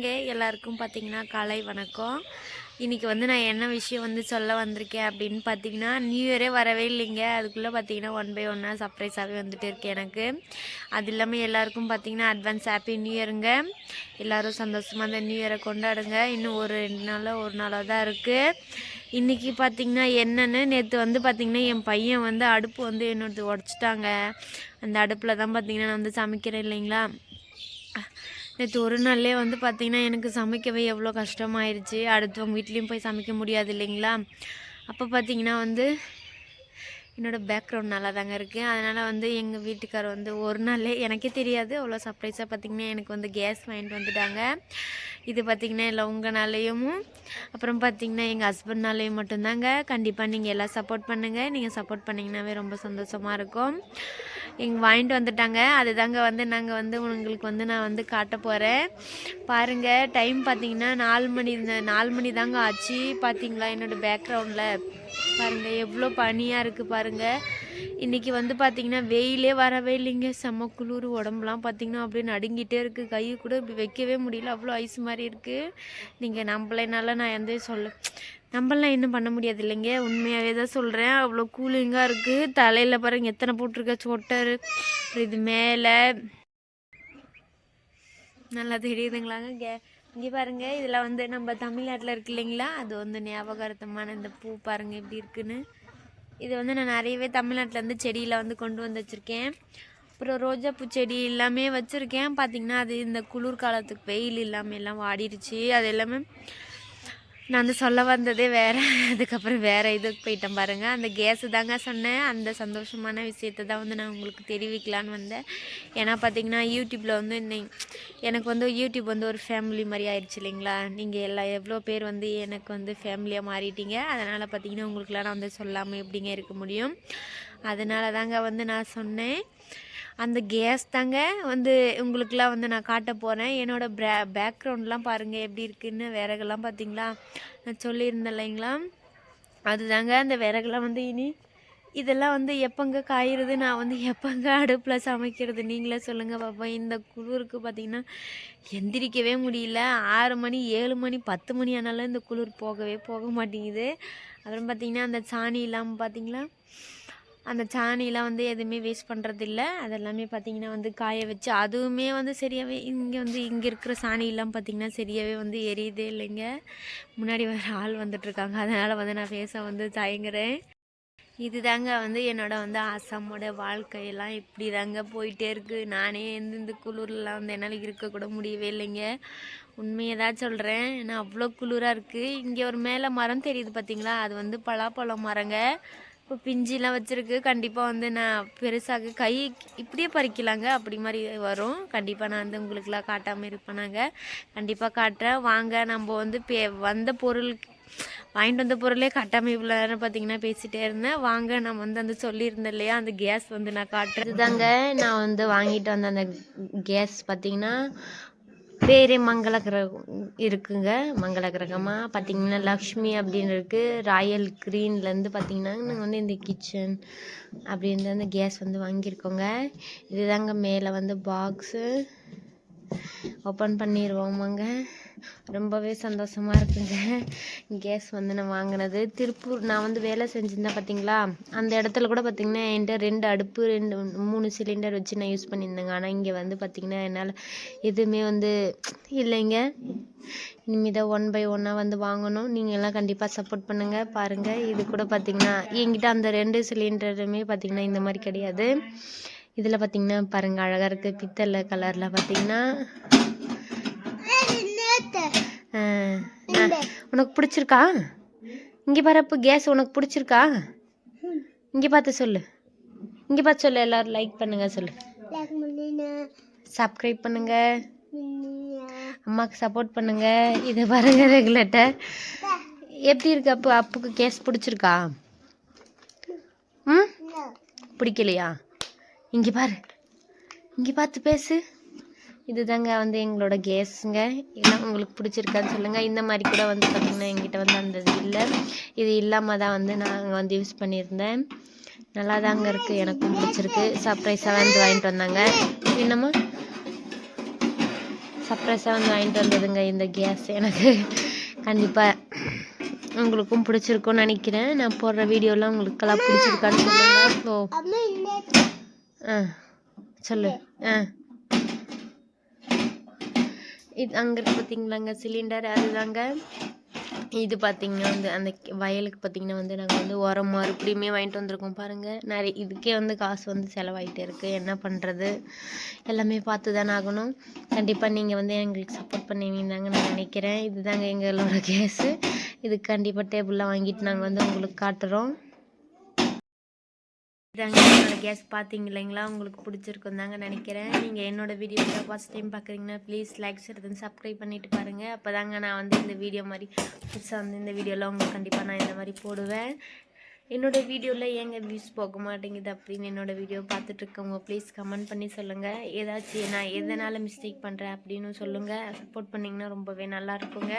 ஹாய்ங்க எல்லாருக்கும் பார்த்தீங்கன்னா காலை வணக்கம். இன்றைக்கி வந்து நான் என்ன விஷயம் வந்து சொல்ல வந்திருக்கேன் அப்படின்னு பார்த்தீங்கன்னா, நியூ இயரே வரவே இல்லைங்க. அதுக்குள்ளே பார்த்தீங்கன்னா 1 பை 1 சர்ப்ரைஸாகவே வந்துட்டு இருக்கு எனக்கு. அது இல்லாமல் எல்லாருக்கும் பார்த்தீங்கன்னா அட்வான்ஸ் ஹாப்பி நியூ இயருங்க. எல்லோரும் சந்தோஷமாக அந்த நியூ இயரை கொண்டாடுங்க. இன்னும் ஒரு 2 நாளில் ஒரு நாளாக தான் இருக்குது. இன்றைக்கி பார்த்திங்கன்னா என்னென்னு நேற்று வந்து பார்த்திங்கன்னா என் பையன் வந்து அடுப்பு வந்து என்னோடது உடச்சிட்டாங்க. அந்த அடுப்பில் தான் பார்த்திங்கன்னா நான் வந்து சமைக்கிறேன் இல்லைங்களா. நேற்று ஒரு நாள்லேயே வந்து பார்த்திங்கன்னா எனக்கு சமைக்கவே எவ்வளோ கஷ்டமாயிருச்சு. அடுத்தவங்க வீட்லேயும் போய் சமைக்க முடியாது இல்லைங்களா. அப்போ பார்த்திங்கன்னா வந்து என்னோடய பேக்ரவுண்ட் நல்லா தாங்க இருக்குது. அதனால் வந்து எங்கள் வீட்டுக்கார் வந்து ஒரு நாள்லே எனக்கே தெரியாது அவ்வளோ சர்ப்ரைஸாக பார்த்திங்கன்னா எனக்கு வந்து கேஸ் வாங்கிட்டு வந்துட்டாங்க. இது பார்த்திங்கன்னா இல்லை உங்களாலேயும் அப்புறம் பார்த்திங்கன்னா எங்கள் ஹஸ்பண்ட்னாலேயும் மட்டும்தாங்க. கண்டிப்பாக நீங்கள் எல்லாம் சப்போர்ட் பண்ணுங்கள். நீங்கள் சப்போர்ட் பண்ணிங்கன்னாவே ரொம்ப சந்தோஷமாக இருக்கும். வாங்கிட்டு வந்துட்டாங்க. அதுதாங்க வந்து நாங்கள் வந்து உங்களுக்கு வந்து நான் வந்து காட்ட போகிறேன். பாருங்கள் டைம் பார்த்திங்கன்னா 4 மணி தாங்க ஆச்சு. பார்த்திங்களா என்னோடய பேக்ரவுண்டில் பாருங்கள் எவ்வளோ பனியாக இருக்குது பாருங்கள். இன்றைக்கி வந்து பார்த்திங்கன்னா வெயிலே வரவே இல்லைங்க. செம்ம குளிர். உடம்புலாம் பார்த்திங்கன்னா அப்படியே நடுங்கிட்டே இருக்குது. கை கூட இப்படி வைக்கவே முடியல. அவ்வளோ ஐஸ் மாதிரி இருக்குது. நீங்கள் நம்பலைனால நான் எந்த நம்மளாம் இன்னும் பண்ண முடியாது இல்லைங்க. உண்மையாகவே தான் சொல்கிறேன். அவ்வளோ கூலிங்காக இருக்குது. தலையில் பாருங்கள் எத்தனை போட்டிருக்க சொட்டரு. இது மேலே நல்லா தெரியுதுங்களாங்க. இங்கே பாருங்கள் இதில் வந்து நம்ம தமிழ்நாட்டில் இருக்கு இல்லைங்களா, அது வந்து ஞாபகார்த்தமான இந்த பூ பாருங்கள் எப்படி இருக்குன்னு. இது வந்து நான் நிறையவே தமிழ்நாட்டிலேருந்து செடியில் வந்து கொண்டு வந்து வச்சுருக்கேன். அப்புறம் ரோஜா பூ செடி எல்லாமே வச்சுருக்கேன். பார்த்திங்கன்னா அது இந்த குளிர் காலத்துக்கு வெயில் இல்லாமல் எல்லாம் வாடிடுச்சு. அது எல்லாமே நான் வந்து சொல்ல வந்ததே வேறு. அதுக்கப்புறம் வேறு இதுக்கு போயிட்டேன் பாருங்கள். அந்த கேஸு தாங்க சொன்னேன். அந்த சந்தோஷமான விஷயத்தை தான் வந்து நான் உங்களுக்கு தெரிவிக்கலான்னு வந்தேன். ஏன்னா பார்த்திங்கன்னா யூடியூப்பில் வந்து எனக்கு வந்து யூடியூப் வந்து ஒரு ஃபேமிலி மாதிரி ஆயிடுச்சு இல்லைங்களா. நீங்கள் எவ்வளோ பேர் வந்து எனக்கு வந்து ஃபேமிலியாக மாறிட்டீங்க. அதனால் பார்த்திங்கன்னா உங்களுக்குலாம் நான் வந்து சொல்லாமல் எப்படிங்க இருக்க முடியும். அதனால தாங்க வந்து நான் சொன்னேன். அந்த கேஸ் தாங்க வந்து உங்களுக்கெலாம் வந்து நான் காட்ட போகிறேன். என்னோடய பேக்ரவுண்ட்லாம் பாருங்கள் எப்படி இருக்குதுன்னு. விறகுலாம் பார்த்திங்களா நான் சொல்லியிருந்தேன் இல்லைங்களா. அதுதாங்க அந்த விறகுலாம் வந்து இதெல்லாம் வந்து எப்போங்க காயிறது, நான் வந்து எப்போங்க அடுப்பில் சமைக்கிறது நீங்களே சொல்லுங்கள் பார்ப்போம். இந்த குளிருக்கு பார்த்திங்கன்னா எந்திரிக்கவே முடியல. 6 மணி 7 மணி 10 மணி ஆனாலும் இந்த குளிர் போக மாட்டேங்குது. அப்புறம் பார்த்திங்கன்னா அந்த சாணி இல்லாமல் பார்த்திங்களா அந்த சாணியெலாம் வந்து எதுவுமே வேஸ்ட் பண்ணுறதில்ல. அதெல்லாமே பார்த்திங்கன்னா வந்து காய வச்சு அதுவுமே வந்து சரியாகவே இங்கே இருக்கிற சாணியெல்லாம் பார்த்திங்கன்னா சரியாகவே வந்து எரியுதே இல்லைங்க. முன்னாடி வேறு ஆள் வந்துட்டுருக்காங்க. அதனால் வந்து நான் பேச வந்து தயங்குறேன். இது தாங்க வந்து என்னோடய வந்து ஆசாமோட வாழ்க்கையெல்லாம் இப்படி தாங்க போயிட்டே இருக்குது. நானே இந்த குளிர்லாம் வந்து என்னால் இருக்கக்கூட முடியவே இல்லைங்க. உண்மையை தான் சொல்கிறேன். ஏன்னா அவ்வளோ குளிராக இருக்குது. இங்கே ஒரு மேலே மரம் தெரியுது பார்த்திங்களா, அது வந்து பலாப்பழம் மரங்க. இப்போ பிஞ்சிலாம் வச்சுருக்கு. கண்டிப்பாக வந்து நான் பெருசாக கை இப்படியே பறிக்கலாங்க. அப்படி மாதிரி வரும். கண்டிப்பாக நான் வந்து உங்களுக்குலாம் காட்டாமல் இருப்பேனாங்க. கண்டிப்பாக காட்டுறேன். வாங்க நம்ம வந்து வந்த பொருள் வாங்கிட்டு வந்த பொருளே காட்டாமல் இவ்வளோ நேரம் பார்த்திங்கன்னா பேசிகிட்டே இருந்தேன். வாங்க நான் வந்து அந்த சொல்லியிருந்தேன் இல்லையா, அந்த கேஸ் வந்து நான் காட்டுறேன். இதுதாங்க நான் வந்து வாங்கிட்டு வந்த அந்த கேஸ் பார்த்திங்கன்னா வேறு மங்கள கிரகம் இருக்குங்க. மங்கள கிரகமாக பார்த்திங்கன்னா லக்ஷ்மி அப்படின்னு இருக்குது. ராயல் க்ரீன்லேருந்து பார்த்திங்கன்னா நாங்கள் வந்து இந்த கிச்சன் அப்படின்னு அந்த கேஸ் வந்து வாங்கியிருக்கோங்க. இதுதாங்க மேலே வந்து பாக்ஸு ஓப்பன் பண்ணிடுவோமாங்க. ரொம்பவே சந்தோஷமாக இருக்குங்க. கேஸ் வந்து நான் வாங்கினது திருப்பூர். நான் வந்து வேலை செஞ்சுருந்தேன் பார்த்திங்களா, அந்த இடத்துல கூட பார்த்திங்கன்னா என்கிட்ட 2 அடுப்பு 3 சிலிண்டர் வச்சு நான் யூஸ் பண்ணியிருந்தேங்க. ஆனால் இங்கே வந்து பார்த்திங்கன்னா என்னால் எதுவுமே வந்து இல்லைங்க. இனிமேல் தான் 1 பை 1 வந்து வாங்கணும். நீங்கள் எல்லாம் கண்டிப்பாக சப்போர்ட் பண்ணுங்கள். பாருங்கள் இது கூட பார்த்திங்கன்னா என்கிட்ட அந்த 2 சிலிண்டருமே பார்த்திங்கன்னா இந்த மாதிரி கிடையாது. இதில் பார்த்திங்கன்னா பாருங்கள் அழகாக இருக்குது. பித்தளை கலரில் பார்த்திங்கன்னா உனக்கு பிடிச்சிருக்கா? இங்கே பாருப்போ கேஸ் உனக்கு பிடிச்சிருக்கா? இங்கே பார்த்து சொல்லு. இங்கே பார்த்து சொல்லு. எல்லோரும் லைக் பண்ணுங்கள் சொல்லு. சப்ஸ்கிரைப் பண்ணுங்கள். அம்மாவுக்கு சப்போர்ட் பண்ணுங்கள். இதை பாருங்க ரெகுலேட்டர் எப்படி இருக்கு. அப்புக்கு கேஸ் பிடிச்சிருக்கா? பிடிக்கலையா? இங்கே பாரு. இங்கே பார்த்து பேசு. இதுதாங்க வந்து எங்களோட கேஸுங்க. எல்லாம் உங்களுக்கு பிடிச்சிருக்கான்னு சொல்லுங்கள். இந்த மாதிரி கூட வந்து பார்த்திங்கன்னா எங்கிட்ட வந்து அந்த இல்லை. இது இல்லாமல் தான் வந்து நாங்கள் வந்து யூஸ் பண்ணியிருந்தேன். நல்லா தாங்க இருக்குது. எனக்கும் பிடிச்சிருக்கு. சர்ப்ரைஸாக வந்து வாங்கிட்டு வந்தாங்க. என்னம்மா சர்ப்ரைஸாக வந்து வாங்கிட்டு வந்ததுங்க இந்த கேஸ். எனக்கு கண்டிப்பாக உங்களுக்கும் பிடிச்சிருக்கும்னு நினைக்கிறேன். நான் போடுற வீடியோலாம் உங்களுக்கெல்லாம் பிடிச்சிருக்கான்னு சொல்லுங்கள். ஓ சொல்லு. இது அங்கே இருக்கு பார்த்தீங்களாங்க சிலிண்டர், அதுதாங்க. இது பார்த்திங்கன்னா வந்து அந்த வயலுக்கு பார்த்திங்கன்னா வந்து நாங்கள் வந்து உரம் மறுபடியுமே வாங்கிட்டு வந்திருக்கோம் பாருங்கள். நிறைய இதுக்கே வந்து காசு வந்து செலவாகிட்டே இருக்குது. என்ன பண்ணுறது, எல்லாமே பார்த்து தானே ஆகணும். கண்டிப்பாக நீங்கள் வந்து எங்களுக்கு சப்போர்ட் பண்ணுவீங்கன்னு நான் நினைக்கிறேன். இதுதாங்க எங்களோட கேஸு. இது கண்டிப்பாக டேபிளில் வாங்கிட்டு நாங்கள் வந்து உங்களுக்கு காட்டுறோம். இதாங்க என்னோடய கேஸ். பார்த்தீங்க இல்லைங்களா, உங்களுக்கு பிடிச்சிருக்கும் தாங்க நினைக்கிறேன். நீங்கள் என்னோடய வீடியோவில் ஃபஸ்ட் டைம் பார்க்குறீங்கன்னா ப்ளீஸ் லைக் ஷேர் சப்ஸ்கிரைப் பண்ணிவிட்டு பாருங்கள். அப்போ தாங்க நான் வந்து இந்த வீடியோ மாதிரி புதுசாக வந்து இந்த வீடியோவில் உங்களுக்கு கண்டிப்பாக நான் இந்த மாதிரி போடுவேன். என்னோடய வீடியோவில் ஏங்க வியூஸ் போக மாட்டேங்குது அப்படின்னு என்னோடய வீடியோ பார்த்துட்ருக்கவங்க ப்ளீஸ் கமெண்ட் பண்ணி சொல்லுங்கள். ஏதாச்சும் நான் எதனால் மிஸ்டேக் பண்ணுறேன் அப்படின்னு சொல்லுங்கள். சப்போர்ட் பண்ணிங்கன்னா ரொம்பவே நல்லா இருக்குங்க.